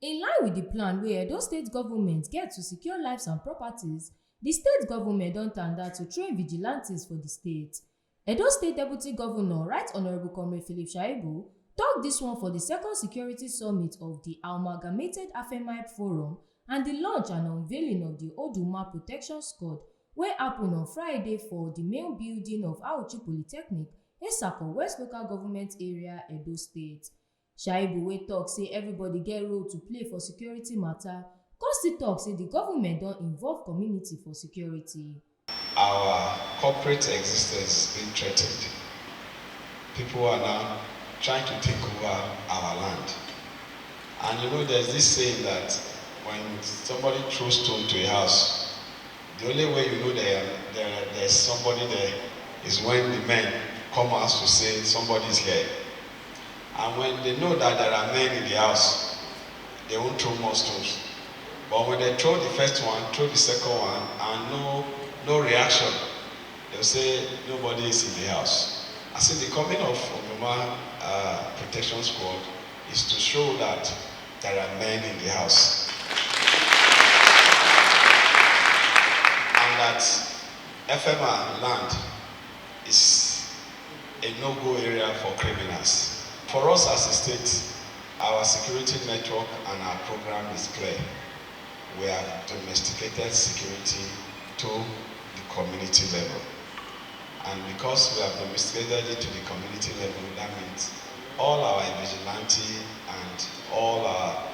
In line with the plan where Edo State government get to secure lives and properties, the state government don tanda to train vigilantes for the state. Edo State Deputy Governor Right Honourable Comrade Philip Shaibu tok dis one for the second security summit of the Amalgamated AFEMAIP Forum and the launch and unveiling of the Oduma Protection Squad wey happen on Friday for the main building of Auchi Polytechnic, Esako West Local Government Area, Edo State. Shaibu wey tok say everybody get role to play for security matter, come still tok say the government don involve community for security. Our corporate existence is being threatened. People are now trying to take over our land. And you know, there's this saying that when somebody throws stone to a house, the only way you know there's somebody there is when the men come out to say somebody's here. And when they know that there are men in the house, they won't throw more stones. But when they throw the first one, throw the second one, and no reaction, they'll say nobody is in the house. I see the coming of Oduma Protection Squad is to show that there are men in the house. And that FMR land is a no-go area for criminals. For us as a state, our security network and our program is clear. We have domesticated security to the community level. And because we have domesticated it to the community level, that means all our vigilante and all our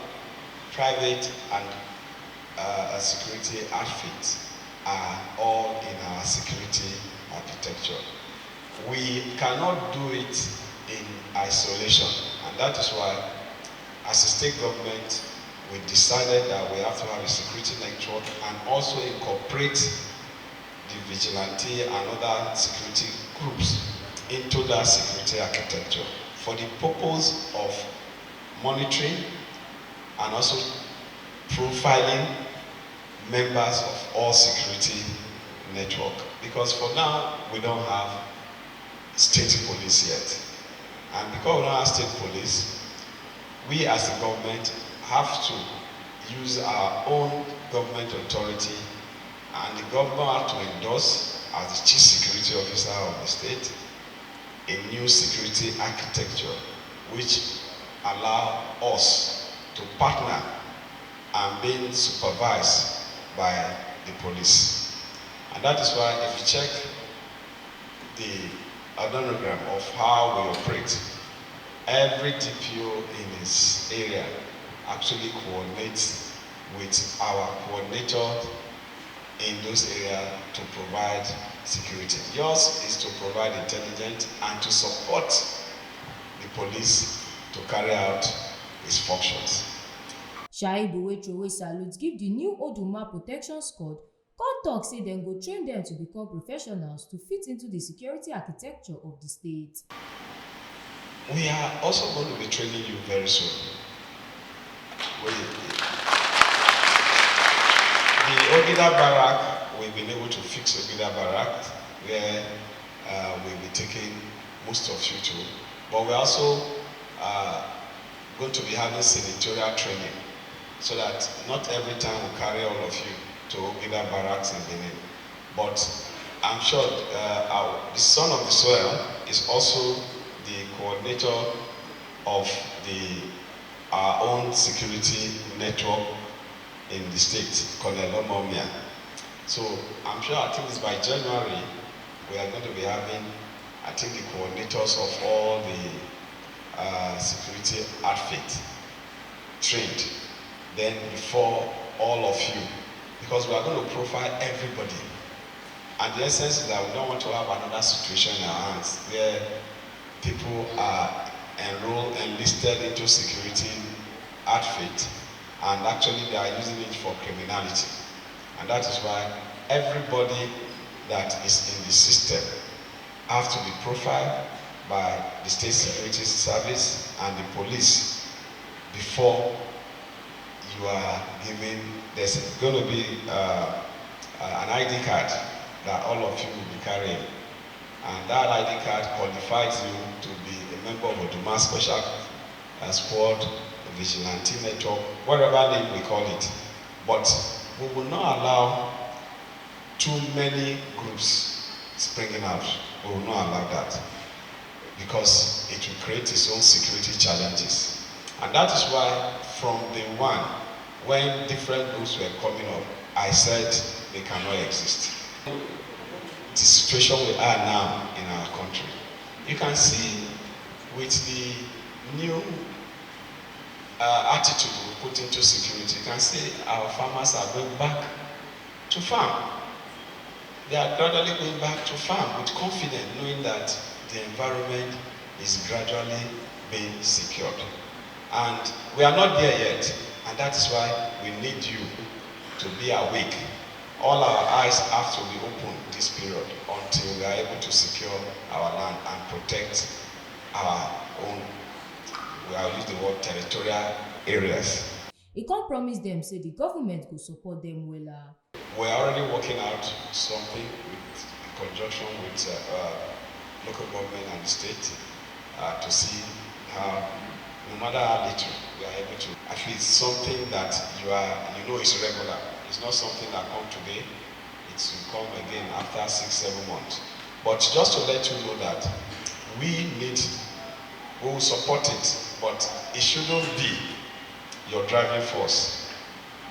private and security outfits are all in our security architecture. We cannot do it in isolation, and that is why, as a state government, we decided that we have to have a security network and also incorporate the vigilante and other security groups into that security architecture for the purpose of monitoring and also profiling members of all security network. Because for now, we don't have state police yet. And because we don't have state police, we as a government have to use our own government authority, and the government have to endorse, as the chief security officer of the state, a new security architecture which allow us to partner and being supervised by the police. And that is why if you check the organogram of how we operate, every DPO in his area actually coordinates with our coordinator in those areas to provide security. Yours is to provide intelligence and to support the police to carry out its functions. Shaibu wey throway salute give the new Oduma Protection Squad, come tok say dem go train dem to become professionals to fit into the security architecture of the state. We are also going to be training you very soon. The Ogida Barrack, we've been able to fix Ogida Barrack, where we'll be taking most of you to. But we're also going to be having senatorial training, so that not every time we carry all of you to Ogida Barracks in Benin. But I'm sure the son of the soil is also the coordinator of our own security network in the state, Colonel Omomia. So I'm sure, I think it's by January, we are going to be having, I think, the coordinators of all the security outfit trained. Then before all of you, because we are going to profile everybody. And the essence is that we don't want to have another situation in our hands where people are enrolled and listed into security outfit, and actually they are using it for criminality. And that is why everybody that is in the system have to be profiled by the State Security Service and the police before you are given. There's going to be an ID card that all of you will be carrying. And that ID card qualifies you to be a member of Oduma Special Squad, vigilante network, whatever name we call it. But we will not allow too many groups springing out. We will not allow that because it will create its own security challenges. And that is why from day one, when different groups were coming up, I said they cannot exist. The situation we are now in our country, you can see with the new attitude we put into security, you can see our farmers are going back to farm. They are gradually going back to farm with confidence, knowing that the environment is gradually being secured. And we are not there yet, and that is why we need you to be awake. All our eyes have to be open this period until we are able to secure our land and protect our own, we will use the word territorial areas. E come promise dem say the government go support dem wella. We are already working out something with, in conjunction with local government and the state to see how, no matter how little, we are able to, at least something that you know is regular. It's not something that comes today, it will come again after 6-7 months. But just to let you know that we will support it, but it shouldn't be your driving force.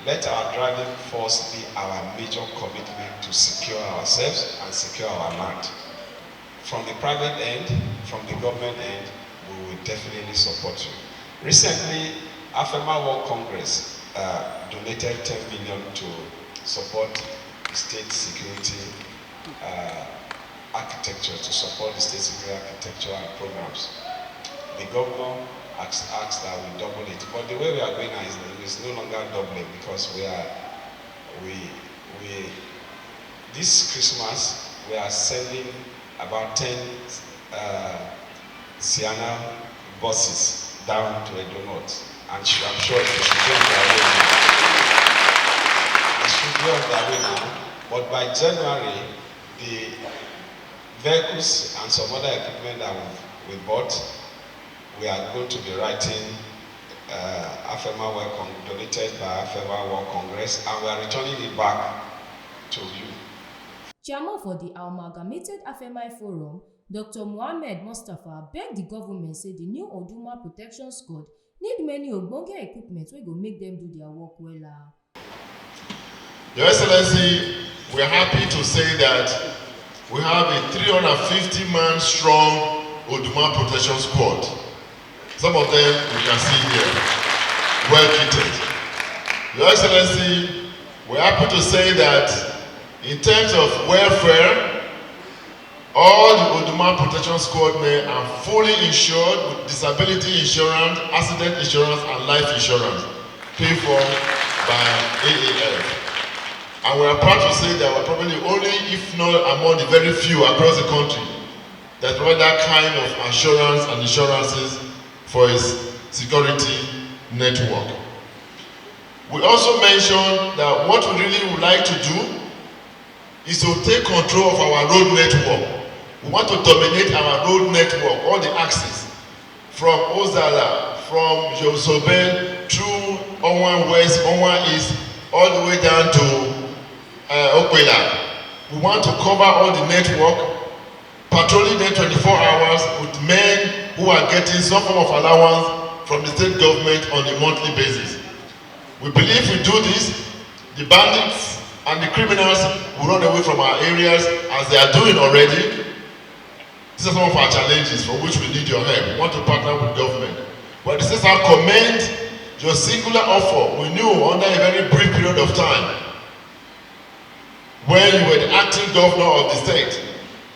Let our driving force be our major commitment to secure ourselves and secure our land. From the private end, from the government end, we will definitely support you. Recently, AFEMA World Congress donated 10 million to support the state security architecture, to support the state security architectural programs. The governor asked that we double it, but the way we are going now is no longer doubling, because this Christmas we are sending about 10 Sienna buses down to Edo North, and I'm sure it should be on their way now. It should be on their way now, but by January, the vehicles and some other equipment that we bought, we are going to be writing AFEMA donated by AFEMA World Congress, and we are returning it back to you. Chairman for the Amalgamated AFEMA Forum, Dr. Mohammed Mustafa, beg the government say the new Oduma Protection Squad need many ogbonge equipment wey go make them do their work wella. Your Excellency, we are happy to say that we have a 350-man strong Oduma Protection Squad. Some of them we can see here, well kitted. Your Excellency, we are happy to say that in terms of welfare, all the Oduma Protection Squad men are fully insured with disability insurance, accident insurance, and life insurance paid for by AAF. And we are proud to say that we're probably only, if not among the very few across the country, that provide that kind of assurance and insurances for its security network. We also mentioned that what we really would like to do is to take control of our road network. We want to dominate our road network, all the axes, from Ozala, from Josobe, through Onwan West, Onwan East, all the way down to Okwela. We want to cover all the network, patrolling them 24 hours with men who are getting some form of allowance from the state government on a monthly basis. We believe we do this, the bandits and the criminals will run away from our areas as they are doing already. These are some of our challenges for which we need your help. We want to partner with government. But this is our commend your singular offer. We knew under a very brief period of time, when you were the acting governor of the state,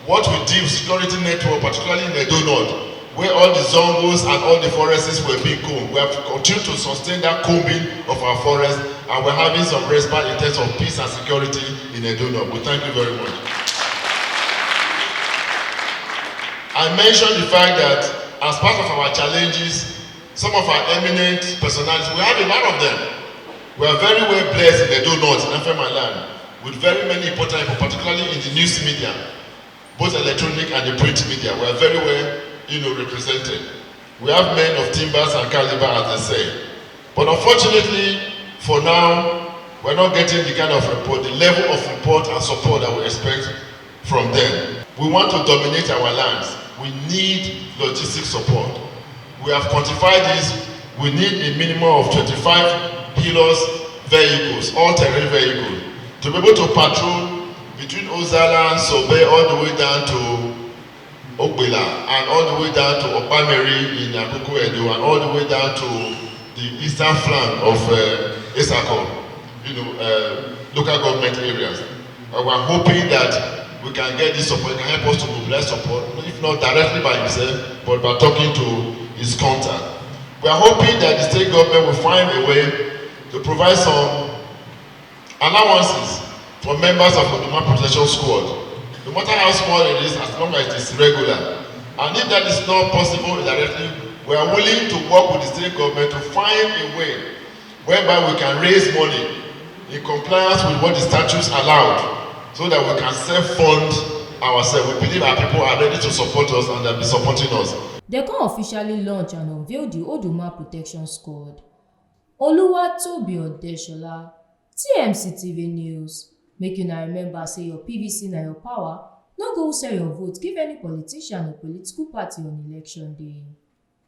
what we did with security network, particularly in Edo North, where all the zongos and all the forests were being combed. We have to continue to sustain that combing of our forests, and we're having some respite in terms of peace and security in Edo North. We thank you very much. I mentioned the fact that as part of our challenges, some of our eminent personalities, we have a lot of them. We are very well blessed in Edo North, in Afema land, with very many important people, particularly in the news media, both electronic and the print media. We are very well represented. We have men of timbers and caliber, as they say. But unfortunately, for now, we're not getting the kind of report, the level of report and support that we expect from them. We want to dominate our lands. We need logistic support. We have quantified this. We need a minimum of 25 pillars vehicles, all-terrain vehicles, to be able to patrol between Ozala and Sobe all the way down to Ogbela and all the way down to Opameri in Akoko Edo and all the way down to the eastern flank of Esako, local government areas. We're hoping that we can get this support, it can help us to mobilize support, if not directly by himself, but by talking to his contact. We are hoping that the state government will find a way to provide some allowances for members of the Oduma Protection Squad, no matter how small it is, as long as it is regular. And if that is not possible directly, we are willing to work with the state government to find a way whereby we can raise money in compliance with what the statutes allowed, so that we can self-fund ourselves. We believe our people are ready to support us and they'll be supporting us. They can officially launch and unveil the Oduma Protection Squad. Oluwatobi Odeshola, TMC TV News. Make you now remember, say your PVC na your power. No go sell your vote, give any politician or political party on election day.